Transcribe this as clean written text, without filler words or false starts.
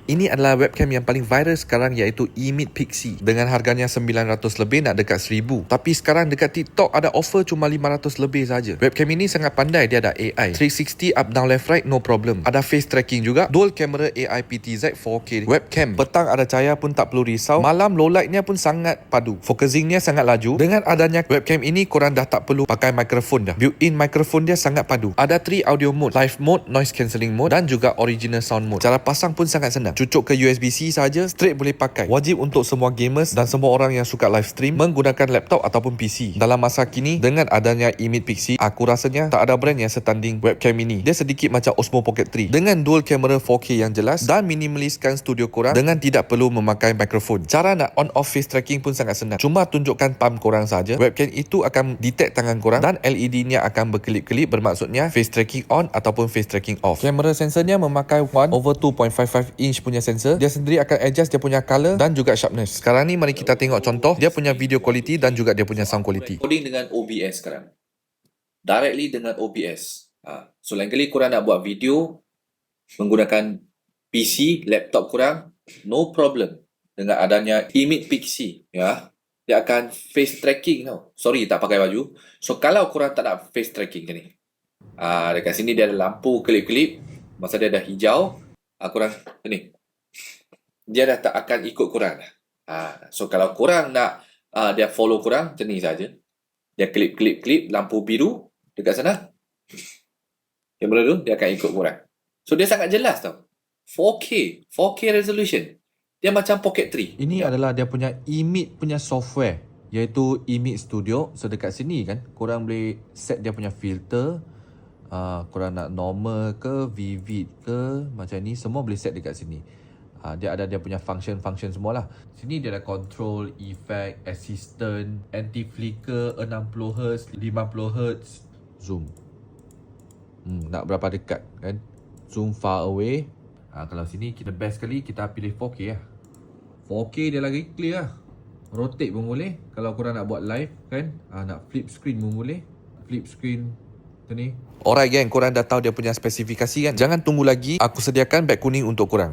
Ini adalah webcam yang paling viral sekarang iaitu eMeet Pixie. Dengan harganya 900 lebih nak dekat 1000. Tapi sekarang dekat TikTok ada offer cuma 500 lebih saja. Webcam ini sangat pandai, dia ada AI 360 up down left right no problem. Ada face tracking juga, dual camera AI PTZ 4K webcam. Petang ada cahaya pun tak perlu risau. Malam low lightnya pun sangat padu. Focusingnya sangat laju. Dengan adanya webcam ini korang dah tak perlu pakai mikrofon dah. Built-in mikrofon dia sangat padu. Ada 3 audio mode, live mode, noise cancelling mode dan juga original sound mode. Cara pasang pun sangat senang. Cucuk ke USB-C saja, straight boleh pakai. Wajib untuk semua gamers dan semua orang yang suka live stream menggunakan laptop ataupun PC. Dalam masa kini, dengan adanya eMeet Pixie, aku rasanya tak ada brand yang setanding webcam ini. Dia sedikit macam Osmo Pocket 3 dengan dual kamera 4K yang jelas dan minimaliskan studio korang dengan tidak perlu memakai mikrofon. Cara nak on off face tracking pun sangat senang. Cuma tunjukkan palm korang saja. Webcam itu akan detect tangan korang dan LED-nya akan berkelip-kelip, bermaksudnya face tracking on ataupun face tracking off. Kamera sensornya memakai 1/2.55 inch punya sensor. Dia sendiri akan adjust dia punya color dan juga sharpness. Sekarang ni mari kita tengok contoh dia punya video quality dan juga dia punya sound quality. Recording dengan OBS sekarang. Directly dengan OBS. So lain kali korang nak buat video menggunakan PC, laptop korang, no problem. Dengan adanya eMeet Pixie, ya, dia akan face tracking tau. Sorry tak pakai baju. So kalau korang tak nak face tracking ni, dekat sini dia ada lampu kelip-kelip. Masa dia dah hijau, korang ni, dia dah tak akan ikut korang dah. So kalau korang nak dia follow korang, macam ni saja. Dia klip lampu biru dekat sana. Kamera tu dia akan ikut korang. So dia sangat jelas tau. 4K resolution. Dia macam Pocket 3. Ini adalah dia punya eMeet punya software, iaitu eMeet Studio. So dekat sini kan korang boleh set dia punya filter. Korang nak normal ke, vivid ke, macam ni semua boleh set dekat sini. Dia ada dia punya function semualah. Sini dia ada control, effect, assistant, anti-flicker, 60Hz, 50Hz, zoom. Nak berapa dekat kan? Zoom far away. Kalau sini kita best sekali kita pilih 4K lah. 4K dia lagi clear lah. Rotate pun boleh. Kalau korang nak buat live kan, nak flip screen pun boleh. Flip screen macam ni. Alright gang, korang dah tahu dia punya spesifikasi kan? Jangan tunggu lagi, aku sediakan beg kuning untuk korang.